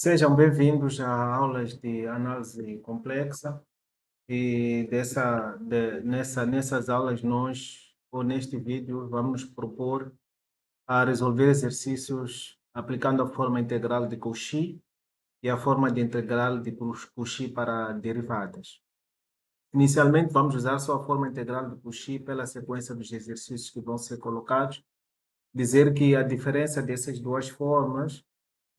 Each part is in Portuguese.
Sejam bem-vindos a aulas de análise complexa e nessas aulas ou neste vídeo, vamos nos propor a resolver exercícios aplicando a forma integral de Cauchy e a forma de integral de Cauchy para derivadas. Inicialmente, vamos usar só a forma integral de Cauchy pela sequência dos exercícios que vão ser colocados. Dizer que a diferença dessas duas formas,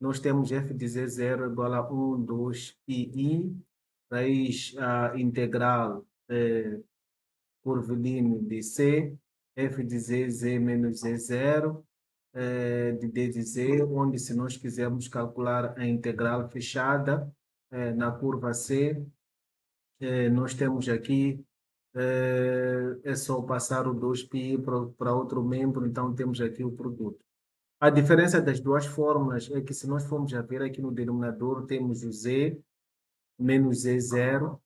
nós temos f de z0 igual a 1, 2 e raiz integral curvilíneo de c, f de z menos z0, de d de z, onde se nós quisermos calcular a integral fechada na curva c, nós temos aqui, é só passar o 2π para outro membro, então temos aqui o produto. A diferença das duas fórmulas é que se nós formos a ver aqui no denominador, temos o z menos z0,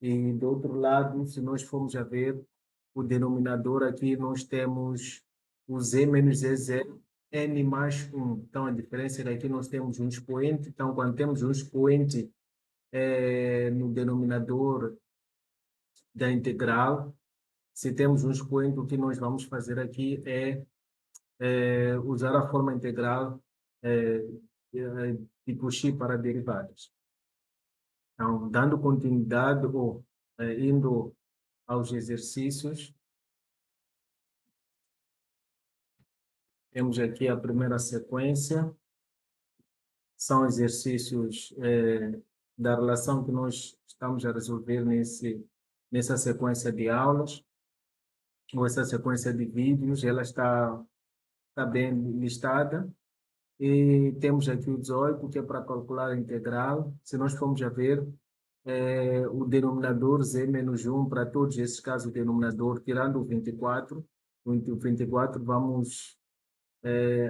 e do outro lado, se nós formos a ver o denominador aqui, nós temos o z menos z0, n mais 1. Então, a diferença é que aqui nós temos um expoente. Então, quando temos um expoente no denominador da integral, se temos um expoente, o que nós vamos fazer aqui é usar a forma integral é, de Cauchy para derivadas. Então, dando continuidade ou indo aos exercícios, temos aqui a primeira sequência, são exercícios da relação que nós estamos a resolver nessa sequência de aulas, ou essa sequência de vídeos. Ela está bem listada. E temos aqui o 18, que é para calcular a integral. Se nós formos a ver, o denominador z menos 1, para todos esses casos, o denominador, tirando o 24, o 24 vamos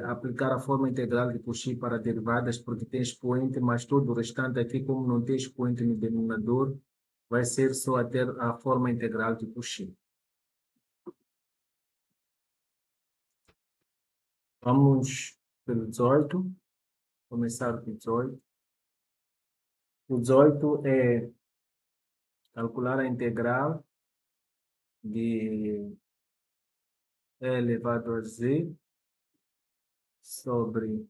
aplicar a forma integral de Cauchy para derivadas, porque tem expoente, mas todo o restante aqui, como não tem expoente no denominador, vai ser só até a forma integral de Cauchy. Vamos pelo 18, começar com o 18. O 18 é calcular a integral de e elevado a z sobre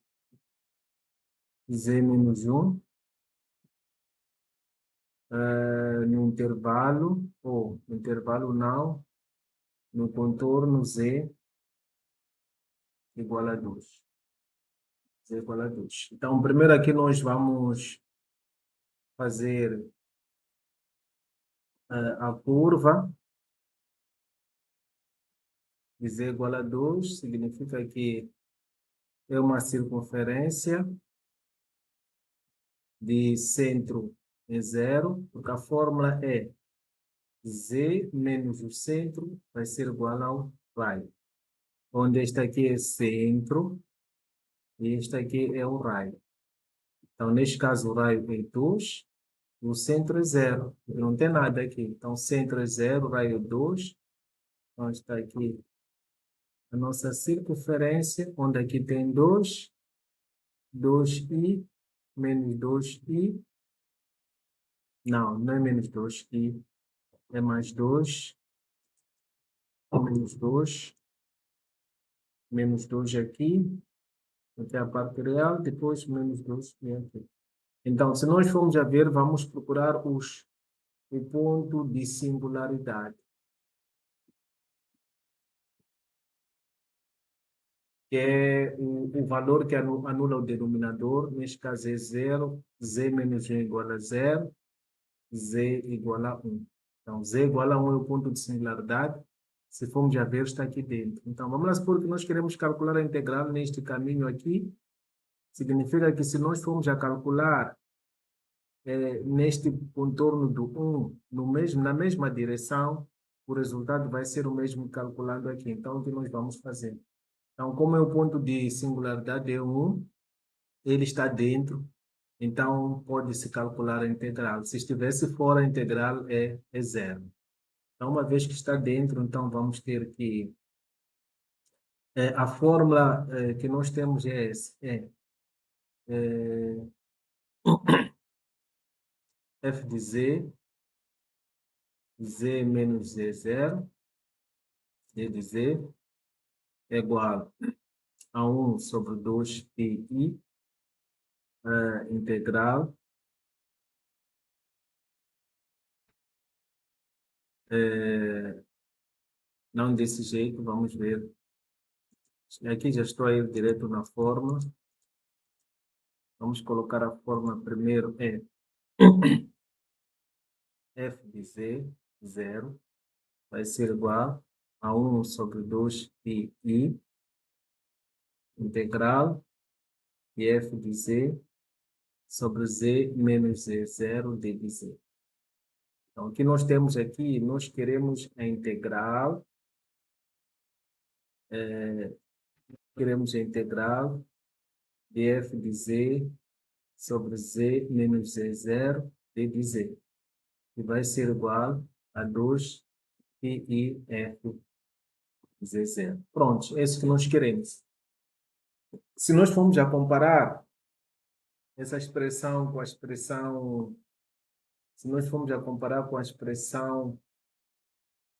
z menos 1 no intervalo, ou no intervalo não, no contorno z igual a 2. Z igual a 2. Então, primeiro aqui nós vamos fazer a curva de z igual a 2, significa que é uma circunferência de centro em zero, porque a fórmula é z menos o centro vai ser igual ao raio, onde este aqui é centro e este aqui é o raio. Então, neste caso, o raio é 2, o centro é zero, não tem nada aqui. Então, centro é zero, raio é 2. Então, está aqui a nossa circunferência, onde aqui tem 2, 2i, menos 2i. Não, não é menos 2i, é mais 2, menos 2, menos 2 aqui, até a parte real, depois menos 2 e aqui. Então, se nós formos a ver, vamos procurar o ponto de singularidade, que é o valor que anula o denominador. Neste caso é zero, z menos 1 igual a zero, z igual a 1. Então, z igual a 1 é o ponto de singularidade. Se formos a ver, está aqui dentro. Então, vamos lá supor que nós queremos calcular a integral neste caminho aqui. Significa que se nós formos a calcular neste contorno do 1, na mesma direção, o resultado vai ser o mesmo calculando aqui. Então, o que nós vamos fazer? Então, como é o ponto de singularidade é 1, ele está dentro, então pode-se calcular a integral. Se estivesse fora, a integral é zero. Então, uma vez que está dentro, então vamos ter que... a fórmula que nós temos é essa. f de z, z menos z0, d de z, é igual a 1 sobre 2πi, integral, não desse jeito, vamos ver. Aqui já estou a ir direto na forma. Vamos colocar a forma primeiro, é f de z, 0, vai ser igual a 1 sobre 2πi, integral, e f de z sobre z menos z0 d de z. Então, o que nós temos aqui, nós queremos a integral, de f de z sobre z menos z0 d de z, que vai ser igual a 2πi f de z0. Pronto, é isso que nós queremos. Se nós formos a comparar essa expressão com a expressão, se nós formos a comparar com a expressão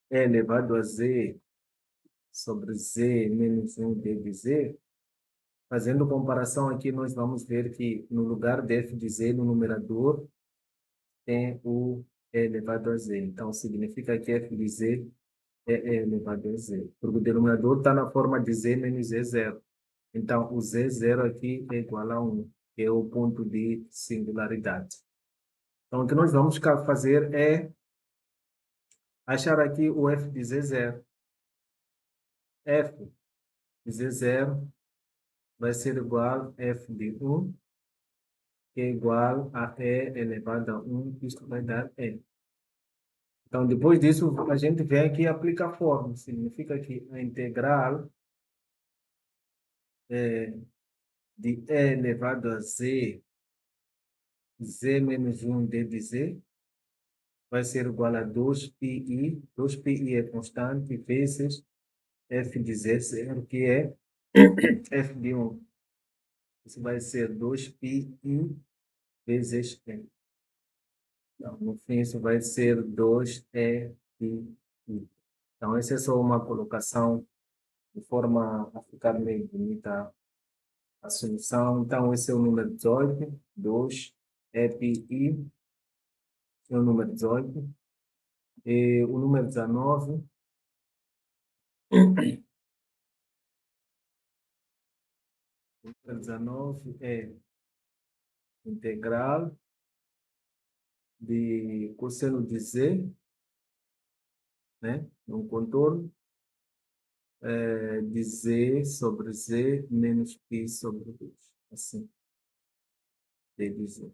e elevado a z sobre z menos 1 d de z, fazendo comparação aqui, nós vamos ver que no lugar de f de z, no numerador, tem o e elevado a z. Então, significa que f de z é e elevado a z. Porque o denominador está na forma de z menos z0. Então, o z0 aqui é igual a 1, que é o ponto de singularidade. Então, o que nós vamos fazer é achar aqui o f de z0. F de z0 vai ser igual a f de 1, que é igual a e elevado a 1, isto vai dar e. Então, depois disso, a gente vem aqui e aplica a fórmula. Significa que a integral de e elevado a z, z menos 1 d de z, vai ser igual a 2πi, 2πi é constante, vezes f de z0, que é f de 1. Isso vai ser 2πi vezes e. Então, no fim, isso vai ser 2e pi. Então, essa é só uma colocação de forma a ficar meio bonita a solução. Então, esse é o número 18, 2 e pi, é o número 18. E o número 19, o número 19 é integral de cosseno de z, né, no contorno, de z sobre z menos π sobre 2. Assim, d de z.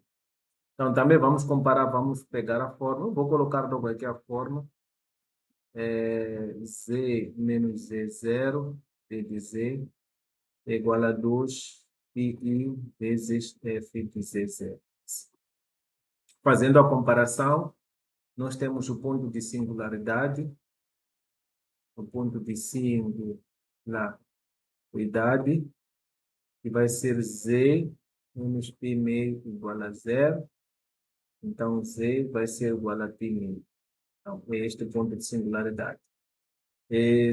Então, também vamos comparar, vamos pegar a forma. Vou colocar logo aqui a forma. Z menos Z0, d de z, é igual a 2πi vezes f de z0. Fazendo a comparação, nós temos o ponto de singularidade, o ponto de singularidade, que vai ser z menos π meio igual a 0. Então, z vai ser igual a π meio. Então, é este ponto de singularidade.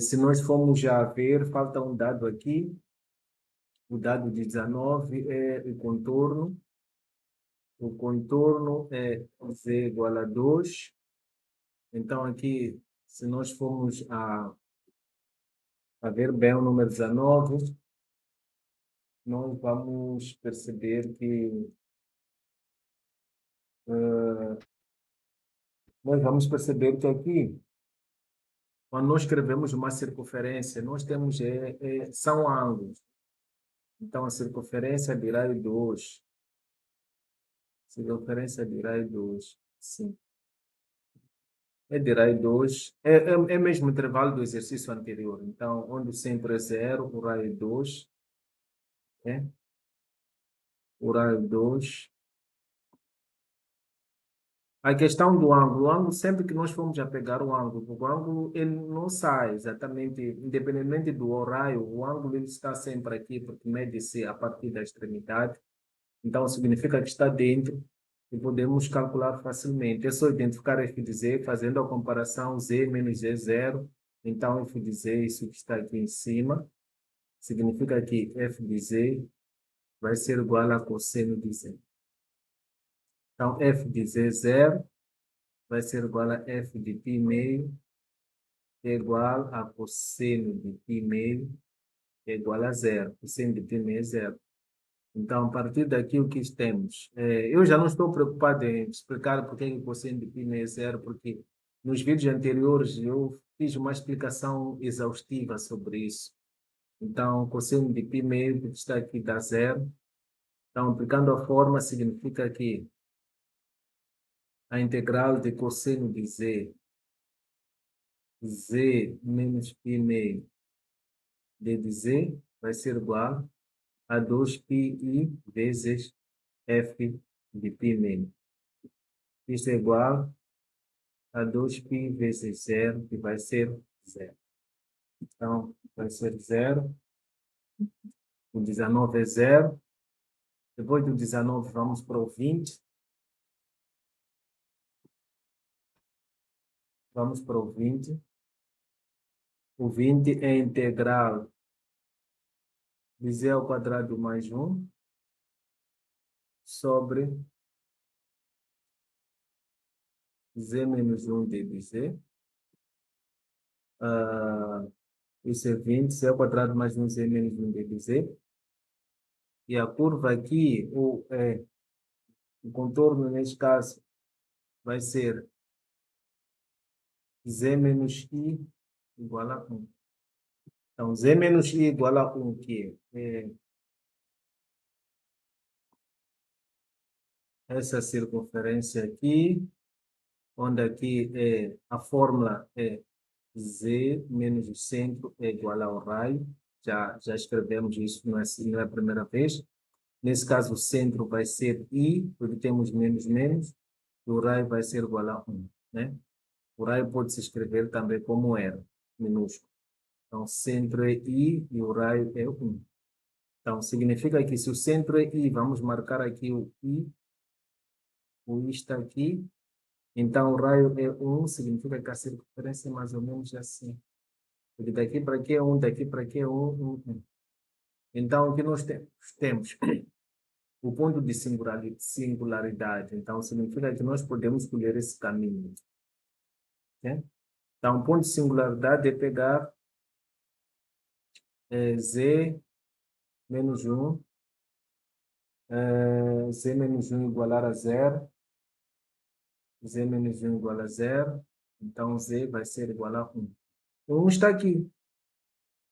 Se nós formos já ver, falta um dado aqui. O dado de 19 é o contorno. O contorno é z igual a 2. Então, aqui, se nós formos a ver bem o número 19, nós vamos perceber que aqui, quando nós escrevemos uma circunferência, nós temos são ângulos. Então, a circunferência de raio 2. Circunferência de raio 2. Sim. É de raio 2. É mesmo o intervalo do exercício anterior. Então, onde o centro é 0, o raio 2. Né? O raio 2. A questão do ângulo. O ângulo, sempre que nós formos a pegar o ângulo ele não sai exatamente, independentemente do raio, o ângulo ele está sempre aqui, porque mede-se a partir da extremidade. Então, significa que está dentro e podemos calcular facilmente. É só identificar f de z, fazendo a comparação z menos z0. Então, f de z, isso que está aqui em cima, significa que f de z vai ser igual a cosseno de z. Então, f de z0 vai ser igual a f de π meio, que é igual a cosseno de π meio, que é igual a zero. Cosseno de π meio é zero. Então, a partir daqui, o que temos? Eu já não estou preocupado em explicar por que o cosseno de π meio é zero, porque nos vídeos anteriores eu fiz uma explicação exaustiva sobre isso. Então, cosseno de π meio, que está aqui, dá zero. Então, aplicando a forma, significa que a integral de cosseno de z, z menos π meio de z, vai ser igual a 2πi vezes f de π meio. Isso é igual a 2π vezes zero, que vai ser zero. Então, vai ser zero. O 19 é zero. Depois do 19, vamos para o 20. Vamos para o 20. O 20 é integral de z ao quadrado mais 1 sobre z menos 1 de z. Isso é 20, z ao quadrado mais 1, z menos 1 de z. E a curva aqui, o contorno, neste caso, vai ser z menos i igual a 1. Então, z menos i igual a 1, que é essa circunferência aqui, onde aqui a fórmula é z menos o centro é igual ao raio. Já escrevemos isso, não é a primeira vez. Nesse caso, o centro vai ser i, porque temos menos menos, e o raio vai ser igual a 1, né? O raio pode se escrever também como era, minúsculo. Então, centro é i e o raio é 1. Então, significa que se o centro é i, vamos marcar aqui o i está aqui. Então, o raio é 1, significa que a circunferência é mais ou menos assim. Porque daqui para aqui é 1, daqui para aqui é 1, 1, 1. Então, o que nós temos? O ponto de singularidade. Então, significa que nós podemos escolher esse caminho. Né? Então, o ponto de singularidade é pegar z menos 1, z menos 1 igualar a zero, z menos 1 igual a zero, então z vai ser igual a 1. O 1 está aqui,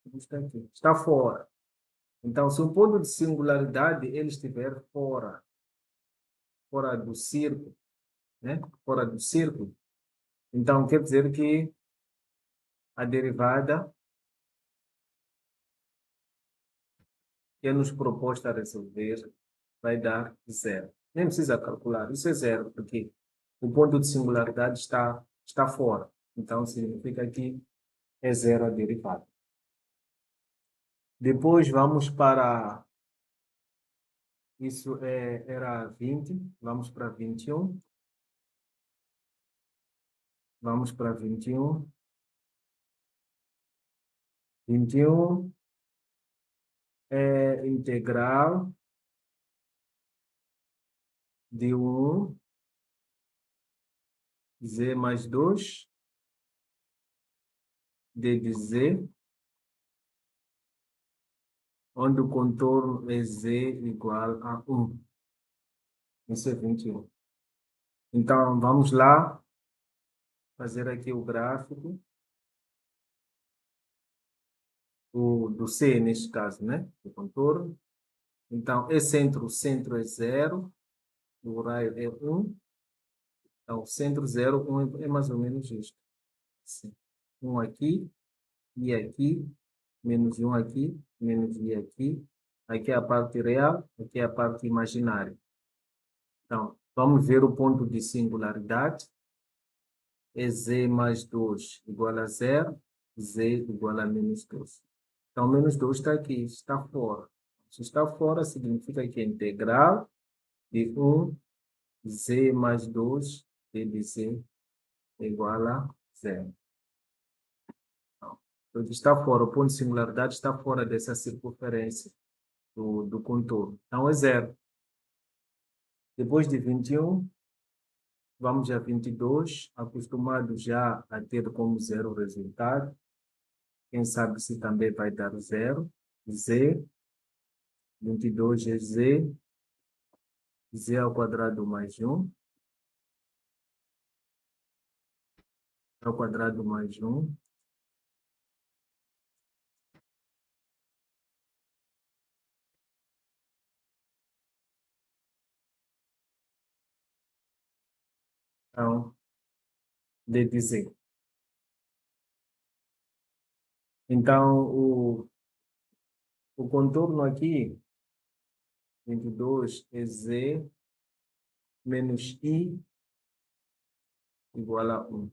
1 está aqui, está fora. Então, se o ponto de singularidade ele estiver fora do círculo, né? Fora do círculo, então quer dizer que a derivada que é nos proposta a resolver vai dar zero. Nem precisa calcular, isso é zero, porque o ponto de singularidade está fora. Então, significa que é zero a derivada. Depois vamos para... Isso era 20, vamos para 21. Vamos para 21. 21 é integral de 1 z mais 2 d de z, onde o contorno é z igual a 1. Isso é 21. Então, vamos lá fazer aqui o gráfico do C, neste caso, né? O contorno. Então, o centro é 0, o raio é 1. Então, centro 0, 1 é mais ou menos isto. Assim. 1 aqui, e aqui, menos 1 aqui, menos i aqui. Aqui é a parte real, aqui é a parte imaginária. Então, vamos ver o ponto de singularidade. É z mais 2 igual a 0, z igual a menos 2. Então, menos 2 está aqui, está fora. Se está fora, significa que a integral de 1, z mais 2, d de z é igual a 0. Então, está fora, o ponto de singularidade está fora dessa circunferência do contorno. Então, é 0. Depois de 21, vamos a 22, acostumado já a ter como 0 o resultado. Quem sabe se também vai dar 0. Z, 22 é z, z ao quadrado mais 1, ao quadrado mais 1. Então, d de z. Então, o contorno aqui, 22 é z menos i igual a 1.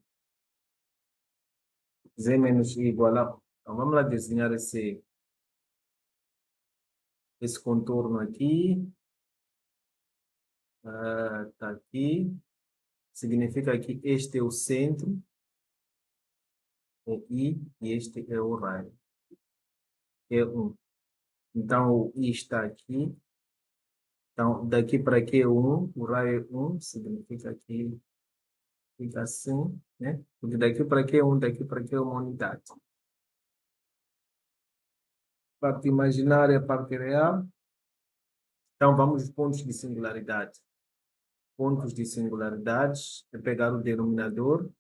Z menos i igual a 1. Então, vamos lá desenhar esse contorno aqui. Está aqui. Significa que este é o centro, é i, e este é o raio, é 1. Então, o i está aqui. Então, daqui para aqui é 1, o raio é 1, significa que fica assim, né? Porque daqui para aqui é 1, daqui para aqui é uma unidade. Parte imaginária, parte real. Então, vamos aos pontos de singularidade. Pontos de singularidade é pegar o denominador,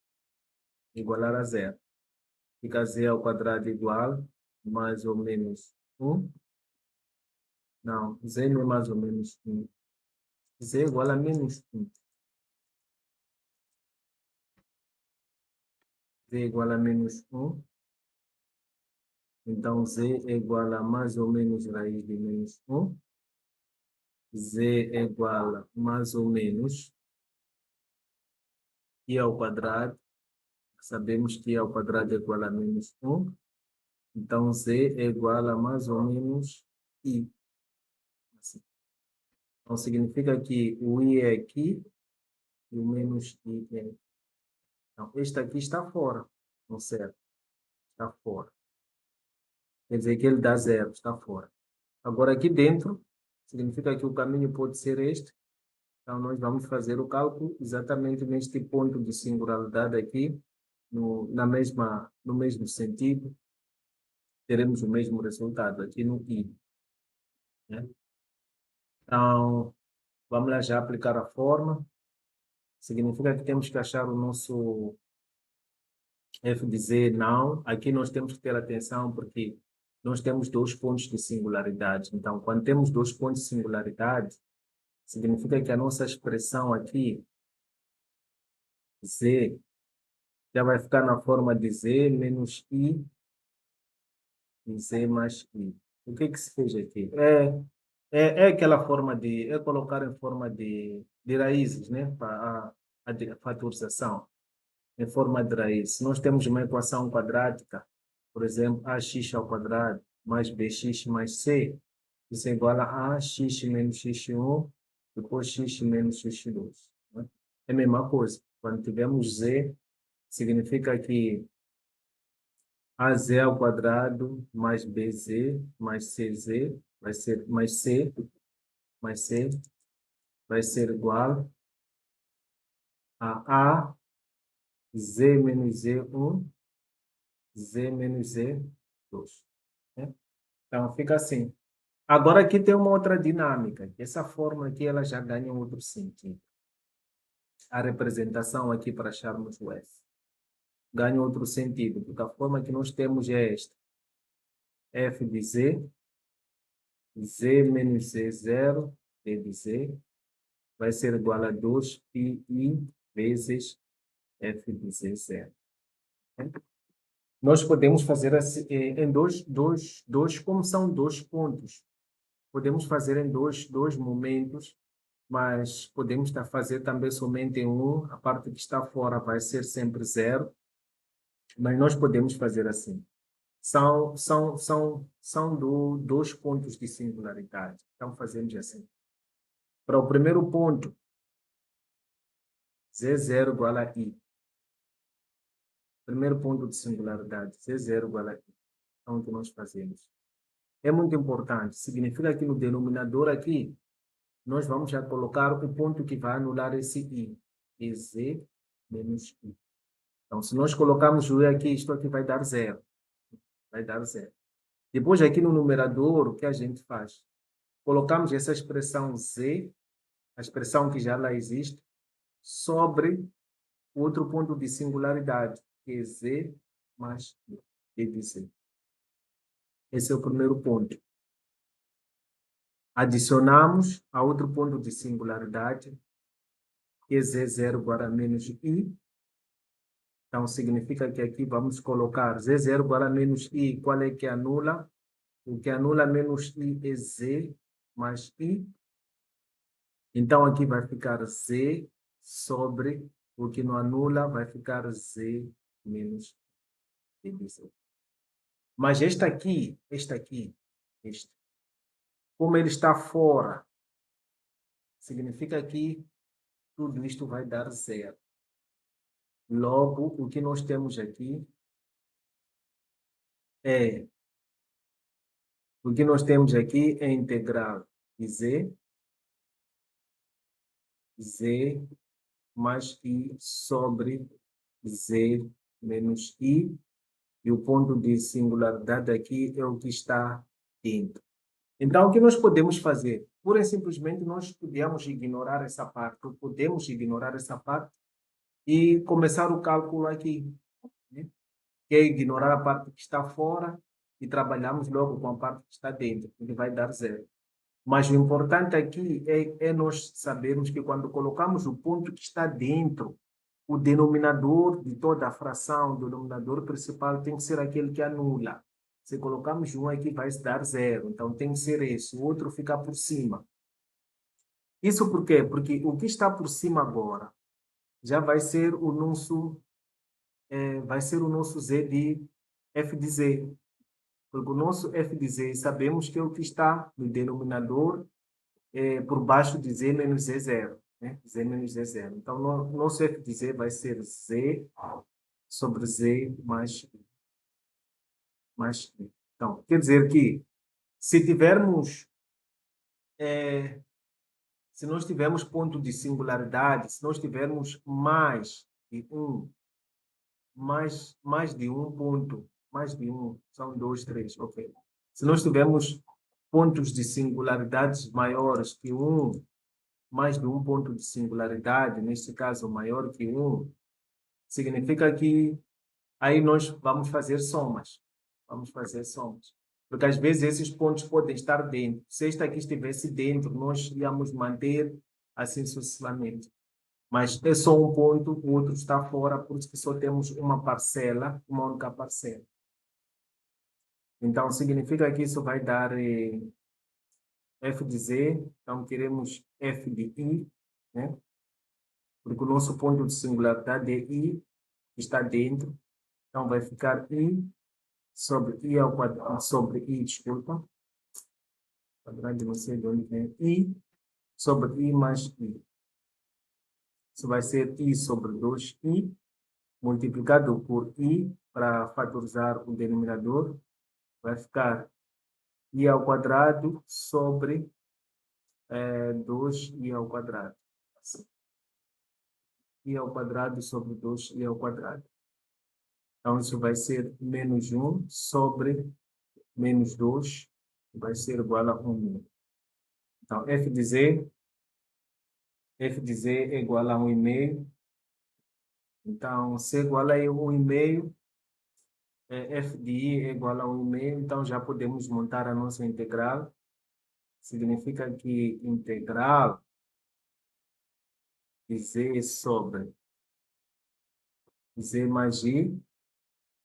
igualar a 0. Fica z ao quadrado igual, mais ou menos 1. Não, z não é mais ou menos 1. Z é igual a menos 1. Z é igual a menos 1. Então, z é igual a mais ou menos raiz de menos 1. Z é igual a mais ou menos i ao quadrado. Sabemos que i ao quadrado é igual a menos 1. Então, z é igual a mais ou menos i. Assim. Então, significa que o i é aqui e o menos i é aqui. Então, este aqui está fora, não certo? Está fora. Quer dizer que ele dá 0, está fora. Agora, aqui dentro, significa que o caminho pode ser este. Então, nós vamos fazer o cálculo exatamente neste ponto de singularidade aqui, no mesmo sentido. Teremos o mesmo resultado aqui no i. Né? Então, vamos lá já aplicar a forma. Significa que temos que achar o nosso f de z, não. Aqui nós temos que ter atenção porque nós temos dois pontos de singularidade. Então, quando temos dois pontos de singularidade, significa que a nossa expressão aqui, z, já vai ficar na forma de z menos i e z mais i. O que se fez aqui? É aquela forma de, é colocar em forma de raízes, né? Para a fatorização, em forma de raiz. Se nós temos uma equação quadrática, por exemplo, ax ao quadrado mais bx mais c, isso é igual a ax menos x1 depois x menos x2. Né? É a mesma coisa. Quando tivermos z, significa que az ao quadrado mais bz mais cz vai ser mais c vai ser igual a z menos z1, z menos z2. Né? Então, fica assim. Agora, aqui tem uma outra dinâmica. Essa forma aqui, ela já ganha um outro sentido. A representação aqui para acharmos o f. Ganha outro sentido, porque a forma que nós temos é esta. F de z, z menos z0, d de z, vai ser igual a 2πi vezes f de z0. Nós podemos fazer assim, em como são dois pontos, podemos fazer em dois momentos, mas podemos fazer também somente em um, a parte que está fora vai ser sempre 0, mas nós podemos fazer assim. São dois pontos de singularidade. Então, fazemos assim. Para o primeiro ponto, Z0 igual a I. Primeiro ponto de singularidade, Z0 igual a I. Então, o que nós fazemos? É muito importante. Significa que no denominador aqui, nós vamos já colocar o ponto que vai anular esse I, que é Z menos I. Então, se nós colocarmos o I aqui, isto aqui vai dar zero. Vai dar zero. Depois, aqui no numerador, o que a gente faz? Colocamos essa expressão Z, a expressão que já lá existe, sobre outro ponto de singularidade, que é Z mais I de Z. Esse é o primeiro ponto. Adicionamos a outro ponto de singularidade, que é Z0 igual a menos I. Então, significa que aqui vamos colocar Z0 igual a menos I. Qual é que anula? O que anula menos I é Z mais I. Então, aqui vai ficar Z sobre o que não anula, vai ficar Z menos I de Z. Mas este, como ele está fora, significa que tudo isto vai dar zero. Logo, o que nós temos aqui é a integral de Z mais I sobre Z menos I, e o ponto de singularidade aqui é o que está dentro. Então, o que nós podemos fazer? Pura e simplesmente, nós podemos ignorar essa parte e começar o cálculo aqui, né? Que é ignorar a parte que está fora e trabalhamos logo com a parte que está dentro, que vai dar zero. Mas o importante aqui é nós sabermos que quando colocamos o ponto que está dentro, o denominador de toda a fração, o denominador principal tem que ser aquele que anula. Se colocarmos um aqui, vai dar zero. Então, tem que ser esse. O outro fica por cima. Isso por quê? Porque o que está por cima agora já vai ser o nosso, Z de f de z. Porque o nosso f de z sabemos que é o que está no denominador por baixo de z menos z0. Né? Z menos z0. Então, nosso f de z vai ser z sobre z mais i. Então, quer dizer que se tivermos, se nós tivermos ponto de singularidade, se nós tivermos mais de um ponto, mais de um, são dois, três, ok. Se nós tivermos pontos de singularidades maiores que um, mais de um ponto de singularidade, neste caso maior que um, significa que aí nós vamos fazer somas. Vamos fazer somas. Porque às vezes esses pontos podem estar dentro. Se este aqui estivesse dentro, nós íamos manter assim sucessivamente. Mas é só um ponto, o outro está fora, por isso que só temos uma parcela, uma única parcela. Então, significa que isso vai dar f de z, então queremos f de i, né? Porque o nosso ponto de singularidade é i, que está dentro. Então, vai ficar i sobre i ao quadrado, sobre i, desculpa. Quadrado, não sei de onde vem. I sobre i mais i. Isso vai ser i sobre 2i, multiplicado por i, para fatorizar o denominador, vai ficar i ao quadrado sobre 2i ao quadrado. Assim. I ao quadrado sobre 2i ao quadrado. Então, isso vai ser menos 1 sobre menos 2, vai ser igual a 1. Então, f de z é igual a 1,5. Então, se é igual a 1,5, f de i é igual a 1,5. Então, já podemos montar a nossa integral. Significa que integral de z sobre z mais i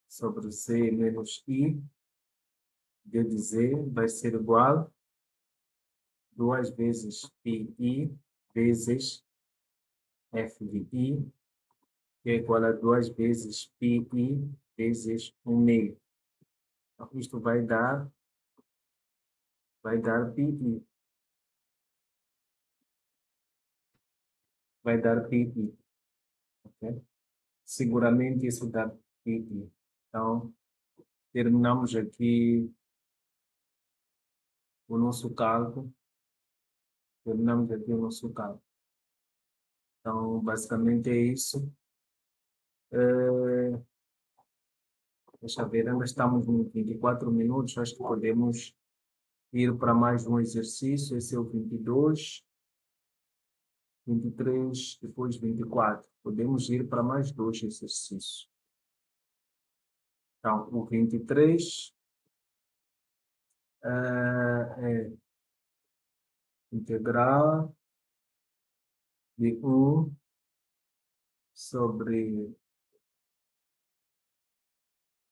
sobre z menos i d de z vai ser igual a 2 vezes pi vezes f de i, que é igual a 2 vezes pi vezes 1,5. Então, isto vai dar pi. vai dar pi. Ok? Seguramente isso dá pi. Então, terminamos aqui o nosso cálculo. Terminamos aqui o nosso cálculo. Então, basicamente é isso. Deixa eu ver, ainda estamos em 24 minutos. Acho que podemos ir para mais um exercício. Esse é o 22, 23, depois 24. Podemos ir para mais dois exercícios. Então, o 23 é integral de 1 sobre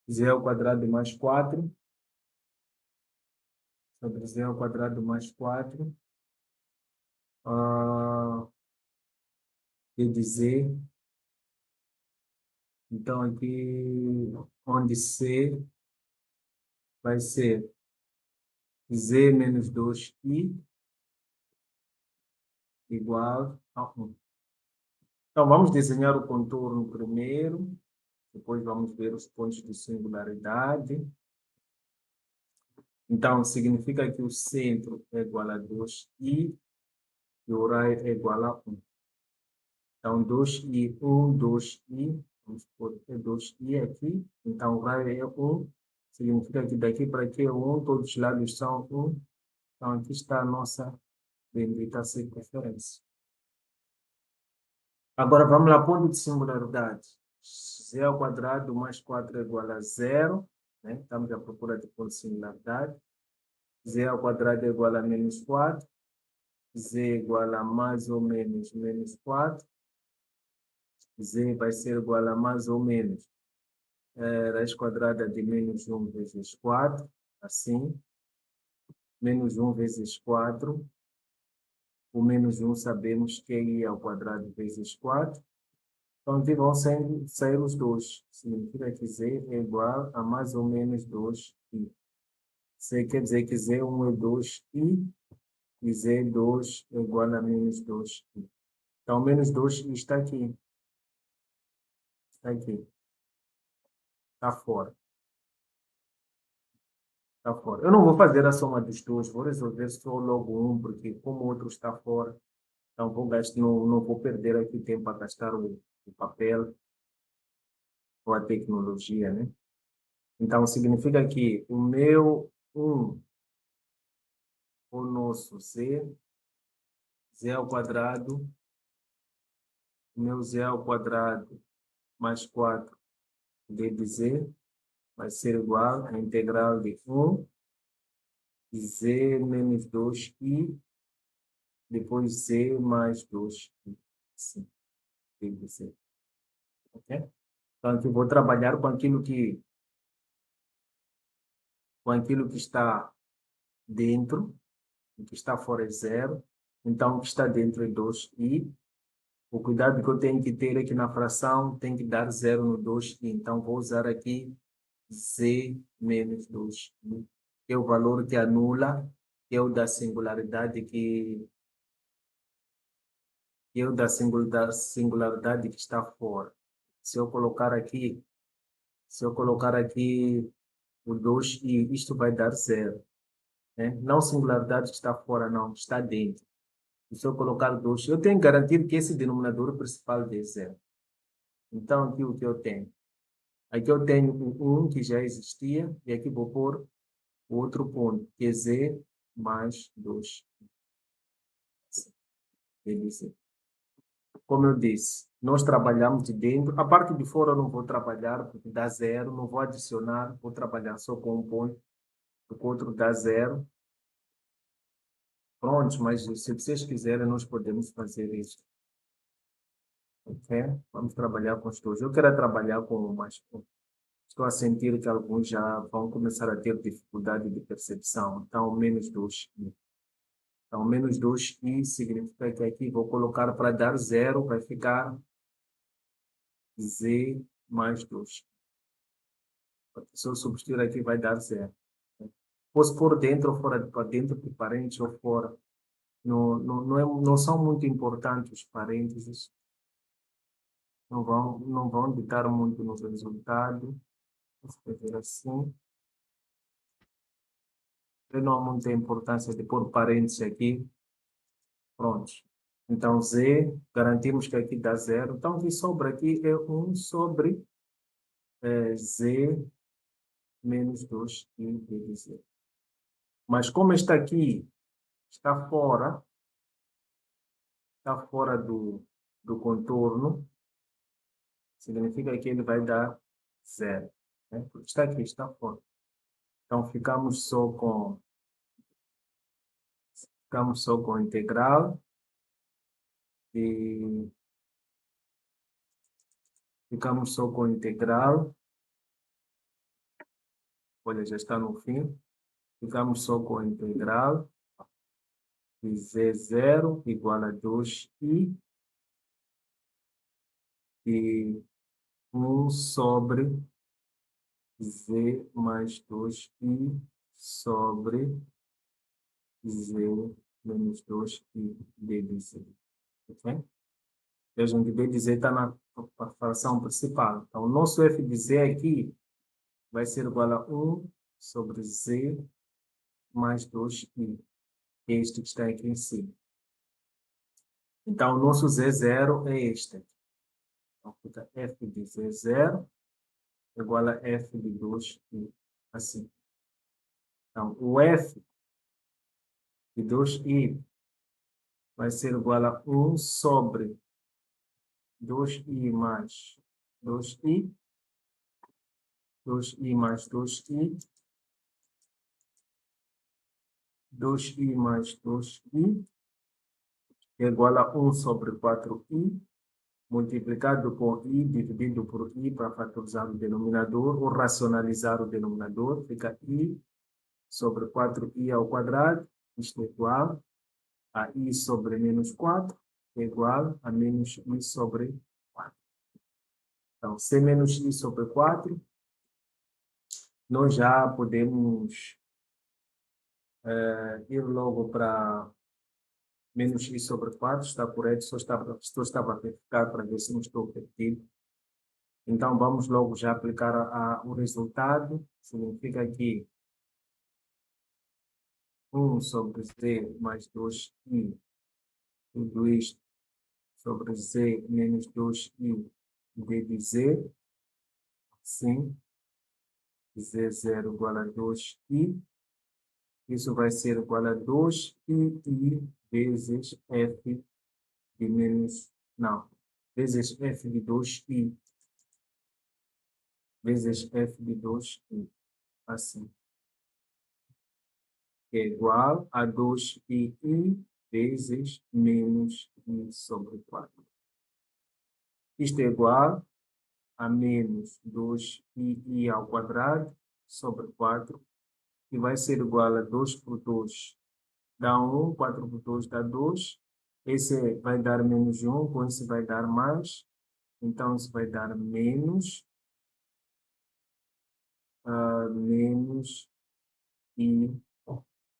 z ao quadrado mais 4, sobre z ao quadrado mais 4, de dizer, então aqui onde c vai ser z menos 2i igual a 1. Então vamos desenhar o contorno primeiro, depois vamos ver os pontos de singularidade. Então significa que o centro é igual a 2i e o raio é igual a 1. Então 2i, 1, 2i, vamos pôr 2i aqui, então o raio é 1, significa que daqui para aqui é 1, todos os lados são 1, então aqui está a nossa bendita circunferência. Agora vamos lá, ponto de singularidade. Z ao quadrado mais 4 é igual a 0, né? Estamos à procura de ponto de singularidade. Z ao quadrado é igual a menos 4, Z é igual a mais ou menos menos 4, Z vai ser igual a mais ou menos raiz quadrada de menos 1 vezes 4, assim, menos 1 vezes 4, o menos 1 sabemos que é i ao quadrado vezes 4, então aqui vão sair os dois, significa que z é igual a mais ou menos 2i. Z quer dizer que z1 é 2i e z2 é igual a menos 2i. Então menos 2i está aqui, está fora. Está fora. Eu não vou fazer a soma dos dois, vou resolver só logo um, porque como o outro está fora, então não vou perder aqui tempo a gastar o papel ou a tecnologia, né? Então significa que o meu 1, o nosso z ao quadrado, o meu z ao quadrado mais 4 de z vai ser igual a integral de 1 z menos 2i, depois z mais 2i. Sim, dz. Ok? Então, aqui vou trabalhar com aquilo que está dentro, o que está fora é 0. Então, o que está dentro é 2i. O cuidado que eu tenho que ter é que na fração tem que dar 0 no 2i. Então, vou usar aqui z menos 2i, que é o valor que anula, que é o da singularidade singularidade que está fora. Se eu colocar aqui, o 2i, isto vai dar 0. Né? Não singularidade que está fora, não, está dentro. E se eu colocar 2, eu tenho que garantir que esse denominador principal dê 0. Então, aqui o que eu tenho? Aqui eu tenho o 1 que já existia, e aqui vou pôr o outro ponto, que é z mais 2. Beleza. Como eu disse, nós trabalhamos de dentro. A parte de fora eu não vou trabalhar, porque dá 0, não vou adicionar, vou trabalhar só com um ponto, porque o outro dá 0. Pronto, mas se vocês quiserem, nós podemos fazer isso. Ok? Vamos trabalhar com os dois. Eu quero trabalhar com o mais pouco. Estou a sentir que alguns já vão começar a ter dificuldade de percepção. Então, menos 2i. Então, menos 2i significa que aqui vou colocar para dar 0, vai ficar z mais 2. Se eu substituir aqui, vai dar 0. Posso pôr dentro ou fora, para dentro de parênteses ou fora. não são muito importantes os parênteses, não vão ditar muito no resultado. Vou escrever assim. Não há muita importância de pôr parênteses aqui. Pronto. Então, Z, garantimos que aqui dá zero. Então, o que sobra aqui é 1 sobre Z menos 2i vezes Z. Mas como está aqui, está fora do contorno, significa que ele vai dar zero. Né? Porque está aqui, está fora. Então, ficamos só com integral e ficamos só com integral. Olha, já está no fim. Ficamos só com integral de Z0 igual a 2i e 1 sobre Z mais 2i sobre Z menos 2i d de Z. Ok? Vejam que d de Z está na fração principal. Então, o nosso f de Z aqui vai ser igual a 1 sobre Z mais 2i. Este que está aqui em cima. Então, o nosso Z0 é este. Então, fica f de Z0 igual a f de 2i. Assim. Então, o f de 2i vai ser igual a 1 sobre 2i mais 2i, 2i mais 2i, 2i mais 2i, é igual a 1 sobre 4i, multiplicado por i, dividido por i para fatorizar o denominador, ou racionalizar o denominador, fica i sobre 4i ao quadrado, isto é igual a i sobre menos 4, é igual a menos i sobre 4. Então, c menos i sobre 4, nós já podemos ir logo para menos i sobre 4, está correto, só estava a verificar para ver se não estou perdido. Então, vamos logo já aplicar o resultado, significa que 1 sobre z mais 2i, tudo isto sobre z menos 2i d de z, sim, z0 igual a 2i, isso vai ser igual a 2i vezes f de menos, não, vezes f de 2i, vezes f de 2i, assim, que é igual a 2i vezes menos i sobre 4. Isto é igual a menos 2i ao quadrado sobre 4, que vai ser igual a 2 por 2 dá 1, 4 por 2 dá 2. Esse vai dar menos 1, com esse vai dar mais. Então, isso vai dar menos, menos i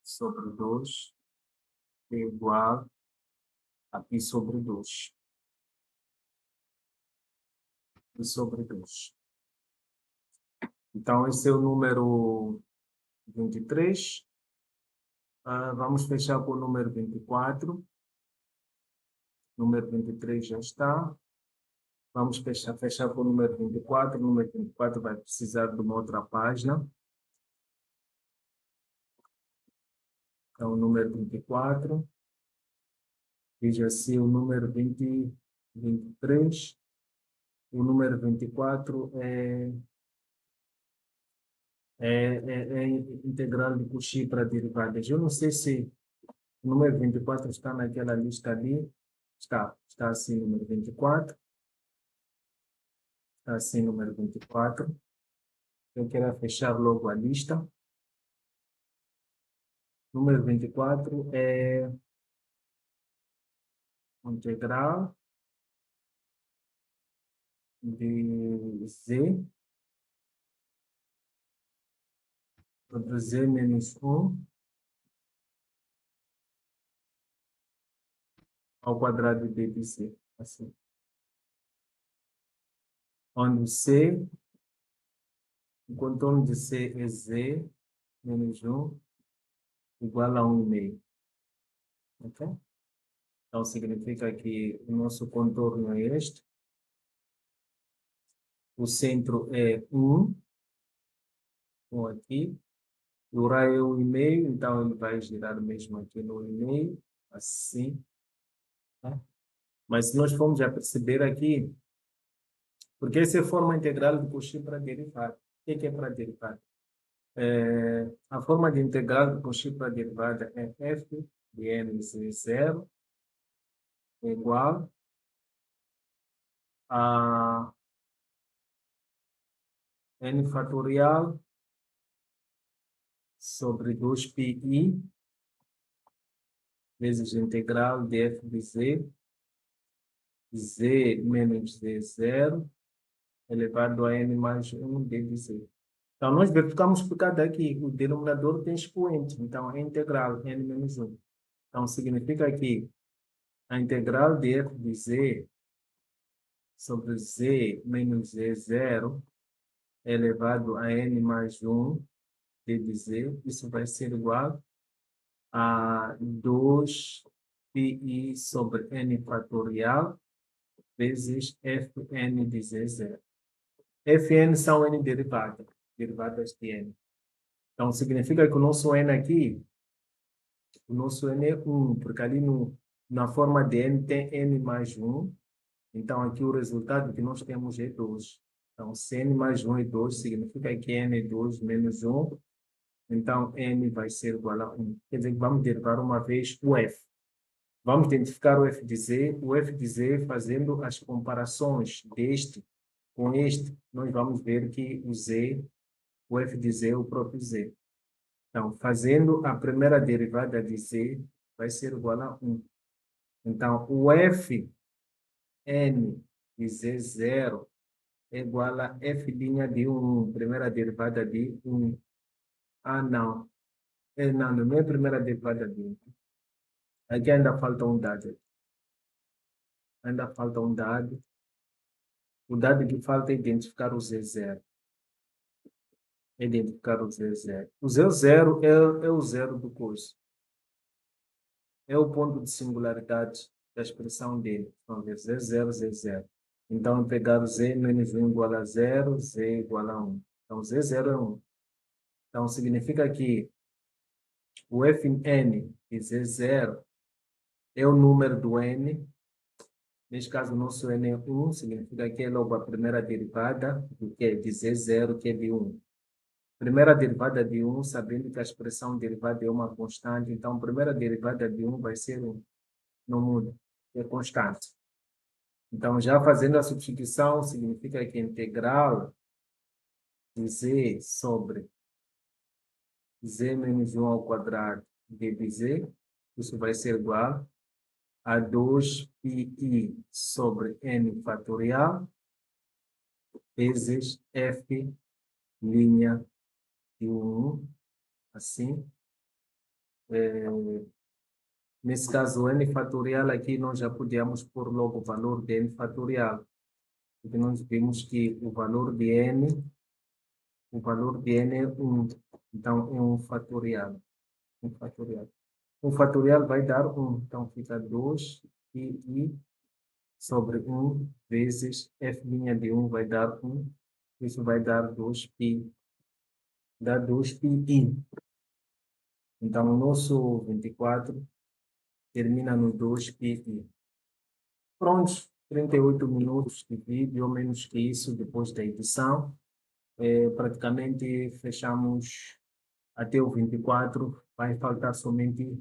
sobre 2 é igual a pi sobre 2. Pi sobre 2. Então, esse é o número 23. Vamos fechar com o número 24. Número 23 já está. Vamos fechar com o número 24. O número 24 vai precisar de uma outra página. Então, o número 24. Diz assim o número 23. O número 24 é integral de Cauchy para derivadas. Eu não sei se o número 24 está naquela lista ali. Está assim, número 24. Está assim, número 24. Eu quero fechar logo a lista. Número 24 é integral de Z sobre Z menos 1 ao quadrado de B de Z, assim. Onde C, o contorno de C é Z menos 1 igual a 1,5. Ok? Então, significa que o nosso contorno é este. O centro é 1 aqui. O raio é 1,5, então ele vai girar mesmo aqui no 1,5, assim. Tá? Mas se nós formos já perceber aqui, porque essa é a forma integral de Cauchy para derivada. O que é para derivada? A forma de integral de Cauchy para derivada é f de n de 0 igual a n fatorial sobre 2πi vezes a integral de f de z, z menos z0, elevado a n mais 1 d de z. Então, nós verificamos por cada aqui, o denominador tem expoente, então é integral n menos 1. Então, significa que a integral de f de z sobre z menos z0 elevado a n mais 1 d de z, isso vai ser igual a 2πi sobre n fatorial vezes fn de z0. Fn são n derivadas de n. Então, significa que o nosso n aqui, o nosso n é 1, porque ali na forma de n tem n mais 1. Então, aqui o resultado que nós temos é 2. Então, se n mais 1 é 2, significa que n é 2 menos 1. Então, n vai ser igual a 1. Quer dizer, vamos derivar uma vez o f. Vamos identificar o f de z. O f de z, fazendo as comparações deste com este, nós vamos ver que o f de z é o próprio z. Então, fazendo a primeira derivada de z, vai ser igual a 1. Então, o f n de z0 é igual a f' de 1, primeira derivada de 1. Ah, não. Não é a primeira derivada de 1. Aqui ainda falta um dado. Ainda falta um dado. O dado que falta é identificar o z0. Identificar o z0. O z0 é o zero do curso. É o ponto de singularidade da expressão dele. Vamos ver, z0, z0. Então, pegar o z menos 1 igual a 0, z igual a 1. Então, z0 é 1. Então, significa que o fn de z0 é o número do n. Neste caso, o nosso n é 1, significa que é logo a primeira derivada de z0, que é de 1. Primeira derivada de 1, sabendo que a expressão derivada é uma constante, então a primeira derivada de 1 vai ser 1. Não muda, é constante. Então, já fazendo a substituição, significa que a integral de z sobre z menos 1 ao quadrado de z, isso vai ser igual a 2πi sobre n fatorial vezes f' de 1, assim. Nesse caso, o n fatorial aqui nós já podíamos pôr logo o valor de n fatorial, porque nós vimos que o valor de n é 1, então é 1 fatorial. 1 fatorial. 1 fatorial vai dar 1, então fica 2πi sobre 1 vezes f' de 1 vai dar 1, isso vai dar 2πi. Dá 2πi. Então, o nosso 24 termina no 2πi. Prontos, 38 minutos de vídeo, ou menos que isso, depois da edição. Praticamente fechamos até o 24. Vai faltar somente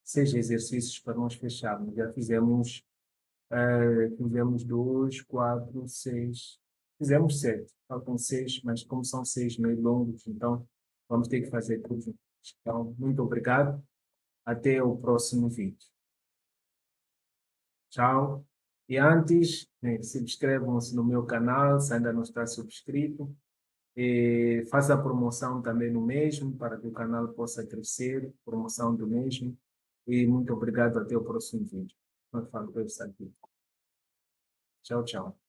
6 exercícios para nós fecharmos. Já fizemos 2, 4, 6. Fizemos 7. Faltam 6, mas como são 6 meio longos, então vamos ter que fazer tudo. Então, muito obrigado. Até o próximo vídeo. Tchau. E antes, subscrevam-se no meu canal, se ainda não está subscrito. E faça a promoção também no mesmo, para que o canal possa crescer, promoção do mesmo. E muito obrigado, até o próximo vídeo. Eu falo para isso aqui. Tchau, tchau.